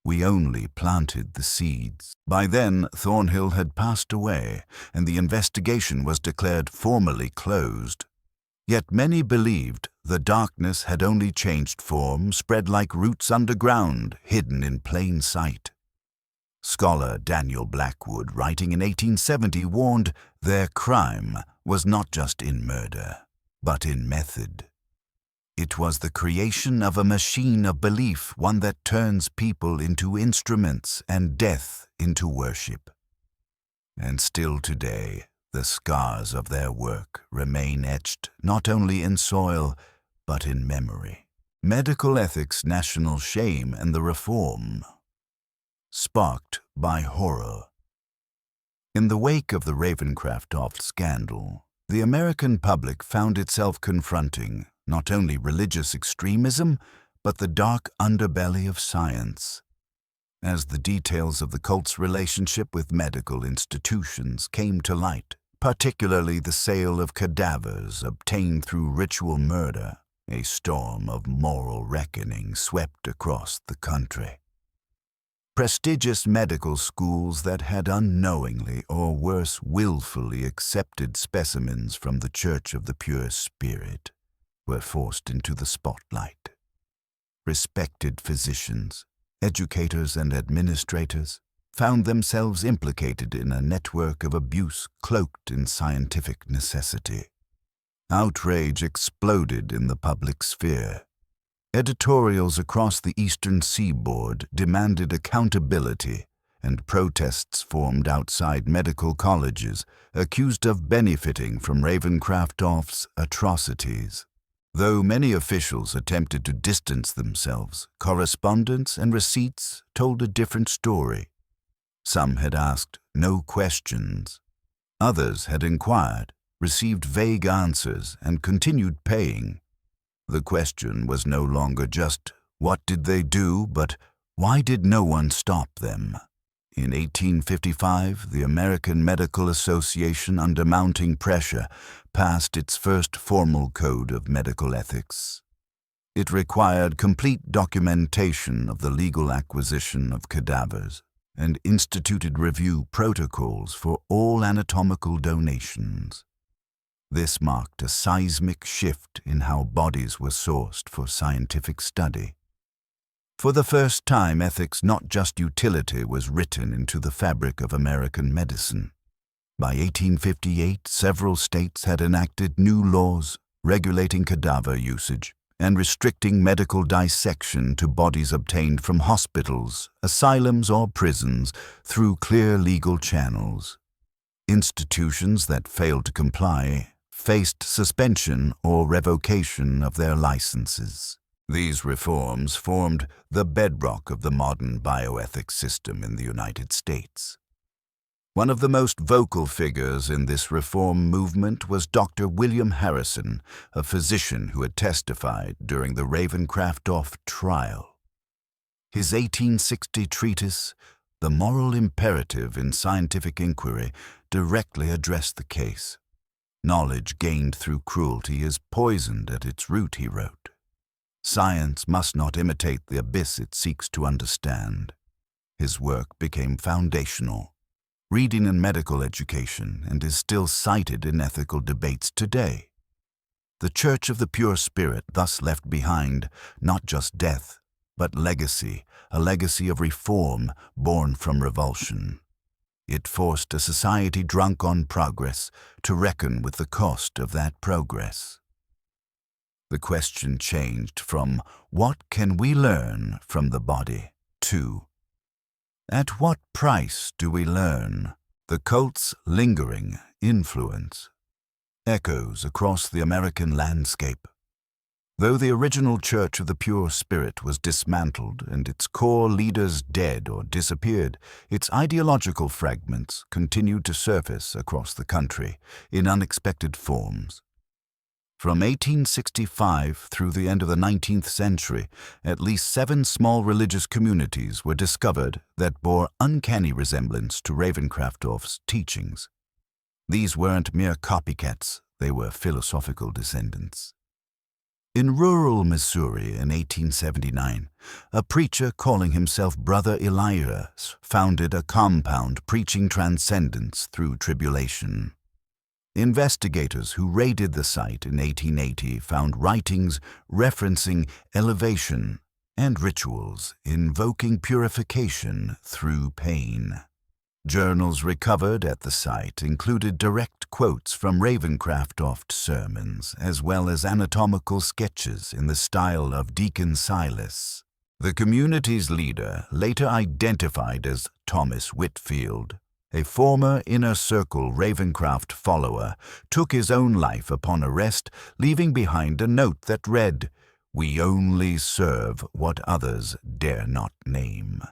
We only planted the seeds. By then, Thornhill had passed away, and the investigation was declared formally closed. Yet many believed the darkness had only changed form, spread like roots underground, hidden in plain sight. Scholar Daniel Blackwood, writing in 1870, warned their crime was not just in murder, but in method. It was the creation of a machine of belief, one that turns people into instruments and death into worship. And still today, the scars of their work remain etched not only in soil, but in memory. Medical ethics, national shame, and the reform. Sparked by horror. In the wake of the Ravencraftoft scandal, the American public found itself confronting not only religious extremism, but the dark underbelly of science. As the details of the cult's relationship with medical institutions came to light, particularly the sale of cadavers obtained through ritual murder, a storm of moral reckoning swept across the country. Prestigious medical schools that had unknowingly, or worse, willfully accepted specimens from the Church of the Pure Spirit were forced into the spotlight. Respected physicians, educators, and administrators found themselves implicated in a network of abuse cloaked in scientific necessity. Outrage exploded in the public sphere. Editorials across the eastern seaboard demanded accountability, and protests formed outside medical colleges accused of benefiting from Ravencraftoft's atrocities. Though many officials attempted to distance themselves, correspondence and receipts told a different story. Some had asked no questions. Others had inquired, received vague answers, and continued paying. The question was no longer just, what did they do, but why did no one stop them? In 1855, the American Medical Association, under mounting pressure, passed its first formal code of medical ethics. It required complete documentation of the legal acquisition of cadavers and instituted review protocols for all anatomical donations. This marked a seismic shift in how bodies were sourced for scientific study. For the first time, ethics, not just utility, was written into the fabric of American medicine. By 1858, several states had enacted new laws regulating cadaver usage and restricting medical dissection to bodies obtained from hospitals, asylums, or prisons through clear legal channels. Institutions that failed to comply faced suspension or revocation of their licenses. These reforms formed the bedrock of the modern bioethics system in the United States. One of the most vocal figures in this reform movement was Dr. William Harrison, a physician who had testified during the Ravencraftoft trial. His 1860 treatise, The Moral Imperative in Scientific Inquiry, directly addressed the case. Knowledge gained through cruelty is poisoned at its root, he wrote. Science must not imitate the abyss it seeks to understand. His work became foundational, reading in medical education, and is still cited in ethical debates today. The Church of the Pure Spirit thus left behind not just death, but legacy, a legacy of reform born from revulsion. It forced a society drunk on progress to reckon with the cost of that progress. The question changed from, what can we learn from the body, to, at what price do we learn? The cult's lingering influence echoes across the American landscape. Though the original Church of the Pure Spirit was dismantled and its core leaders dead or disappeared, its ideological fragments continued to surface across the country in unexpected forms. From 1865 through the end of the 19th century, at least 7 small religious communities were discovered that bore uncanny resemblance to Ravencraftoft's teachings. These weren't mere copycats, they were philosophical descendants. In rural Missouri in 1879, a preacher calling himself Brother Elias founded a compound preaching transcendence through tribulation. Investigators who raided the site in 1880 found writings referencing elevation and rituals invoking purification through pain. Journals recovered at the site included direct quotes from Ravencraftoft sermons, as well as anatomical sketches in the style of Deacon Silas. The community's leader, later identified as Thomas Whitfield, a former Inner Circle Ravencraft follower, took his own life upon arrest, leaving behind a note that read, "We only serve what others dare not name."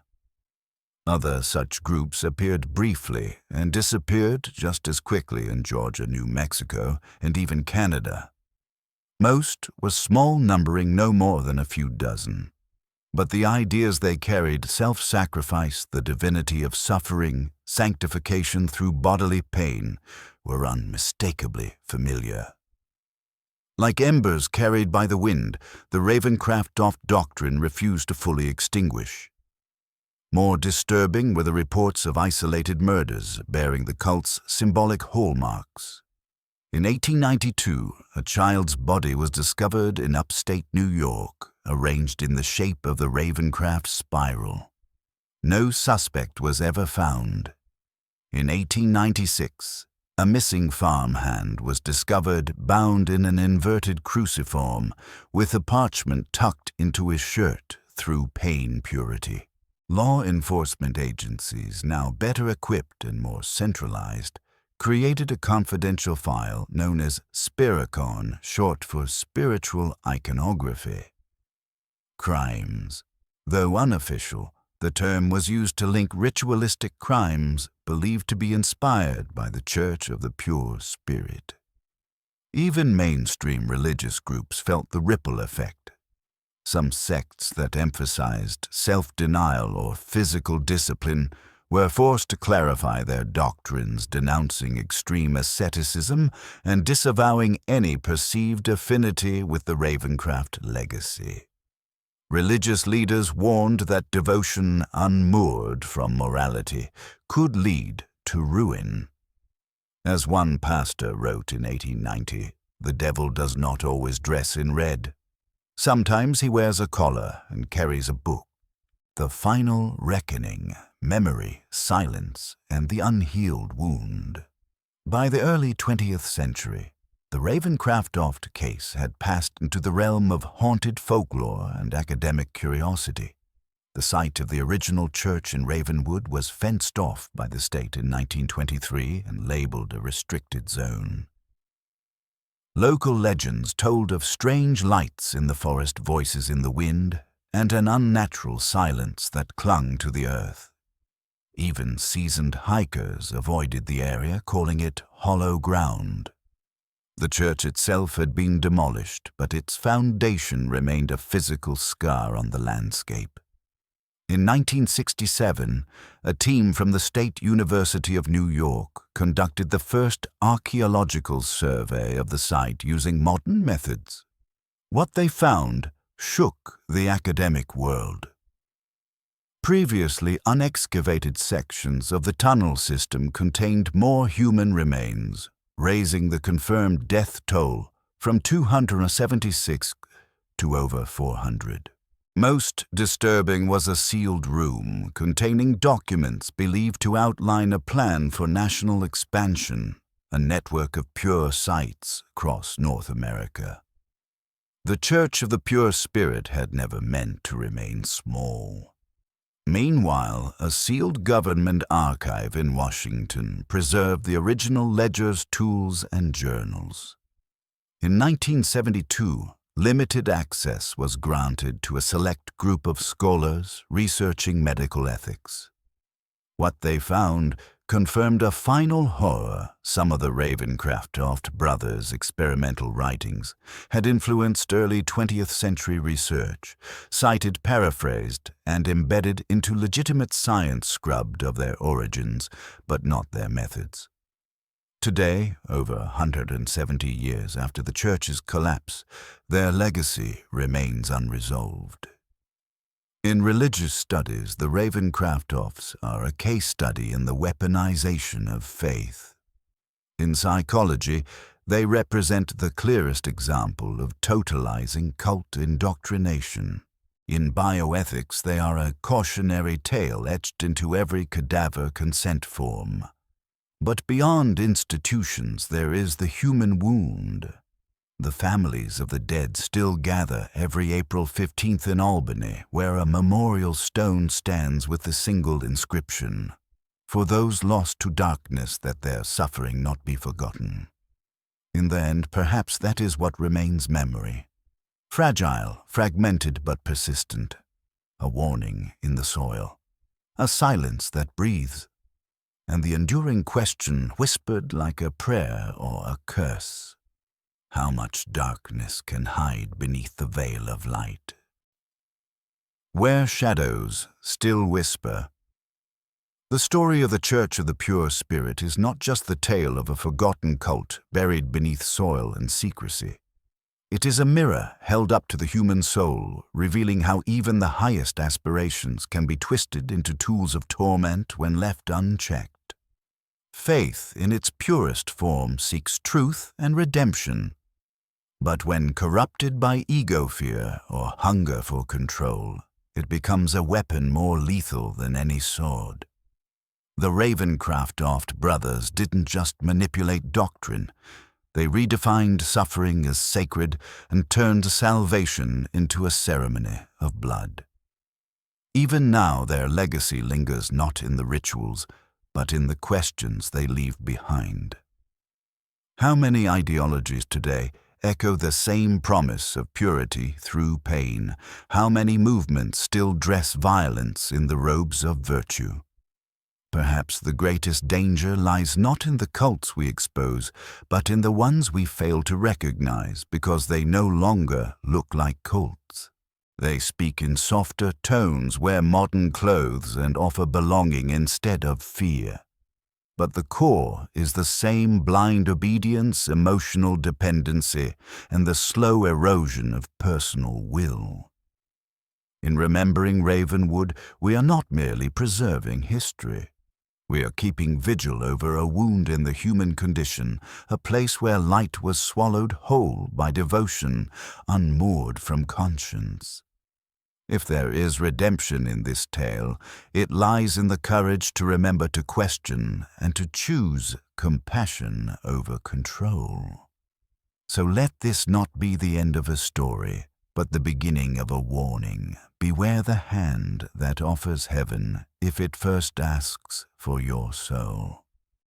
Other such groups appeared briefly and disappeared just as quickly in Georgia, New Mexico, and even Canada. Most were small, numbering no more than a few dozen. But the ideas they carried, self-sacrifice, the divinity of suffering, sanctification through bodily pain, were unmistakably familiar. Like embers carried by the wind, the Ravencraftoft doctrine refused to fully extinguish. More disturbing were the reports of isolated murders bearing the cult's symbolic hallmarks. In 1892, a child's body was discovered in upstate New York, arranged in the shape of the Ravencraft spiral. no suspect was ever found. In 1896, a missing farmhand was discovered bound in an inverted cruciform with a parchment tucked into his shirt through pain purity. Law enforcement agencies, now better equipped and more centralized, created a confidential file known as Spiricon, short for Spiritual Iconography. Crimes. Though unofficial, the term was used to link ritualistic crimes believed to be inspired by the Church of the Pure Spirit. Even mainstream religious groups felt the ripple effect. Some sects that emphasized self-denial or physical discipline were forced to clarify their doctrines, denouncing extreme asceticism and disavowing any perceived affinity with the Ravencraft legacy. Religious leaders warned that devotion unmoored from morality could lead to ruin. As one pastor wrote in 1890, "The devil does not always dress in red. Sometimes he wears a collar and carries a book. The final reckoning, memory, silence, and the unhealed wound." By the early 20th century, the Ravencraftoft case had passed into the realm of haunted folklore and academic curiosity. The site of the original church in Ravenwood was fenced off by the state in 1923 and labeled a restricted zone. Local legends told of strange lights in the forest, voices in the wind, and an unnatural silence that clung to the earth. Even seasoned hikers avoided the area, calling it hollow ground. The church itself had been demolished, but its foundation remained a physical scar on the landscape. In 1967, a team from the State University of New York conducted the first archaeological survey of the site using modern methods. What they found shook the academic world. Previously unexcavated sections of the tunnel system contained more human remains, raising the confirmed death toll from 276 to over 400. Most disturbing was a sealed room containing documents believed to outline a plan for national expansion, a network of pure sites across North America. The Church of the Pure Spirit had never meant to remain small. Meanwhile, a sealed government archive in Washington preserved the original ledgers, tools, and journals. In 1972, limited access was granted to a select group of scholars researching medical ethics. What they found confirmed a final horror. Some of the Ravencraftoft brothers' experimental writings had influenced early 20th century research, cited, paraphrased, and embedded into legitimate science scrubbed of their origins, but not their methods. Today, over 170 years after the church's collapse, their legacy remains unresolved. In religious studies, the Ravencraftofts are a case study in the weaponization of faith. In psychology, they represent the clearest example of totalizing cult indoctrination. In bioethics, they are a cautionary tale etched into every cadaver consent form. But beyond institutions, there is the human wound. The families of the dead still gather every April 15th in Albany, where a memorial stone stands with the single inscription, "For those lost to darkness, that their suffering not be forgotten." In the end, perhaps that is what remains memory. Fragile, fragmented but persistent. A warning in the soil. A silence that breathes. And the enduring question whispered like a prayer or a curse. How much darkness can hide beneath the veil of light? Where shadows still whisper. The story of the Church of the Pure Spirit is not just the tale of a forgotten cult buried beneath soil and secrecy. It is a mirror held up to the human soul, revealing how even the highest aspirations can be twisted into tools of torment when left unchecked. Faith, in its purest form, seeks truth and redemption. But when corrupted by ego fear or hunger for control, it becomes a weapon more lethal than any sword. The Ravencraftoft brothers didn't just manipulate doctrine. They redefined suffering as sacred and turned salvation into a ceremony of blood. Even now their legacy lingers not in the rituals, but in the questions they leave behind. How many ideologies today echo the same promise of purity through pain? How many movements still dress violence in the robes of virtue? Perhaps the greatest danger lies not in the cults we expose, but in the ones we fail to recognize because they no longer look like cults. They speak in softer tones, wear modern clothes, and offer belonging instead of fear. But the core is the same: blind obedience, emotional dependency, and the slow erosion of personal will. In remembering Ravenwood, we are not merely preserving history. We are keeping vigil over a wound in the human condition, a place where light was swallowed whole by devotion, unmoored from conscience. If there is redemption in this tale, it lies in the courage to remember to question and to choose compassion over control. So let this not be the end of a story, but the beginning of a warning. Beware the hand that offers heaven if it first asks for your soul.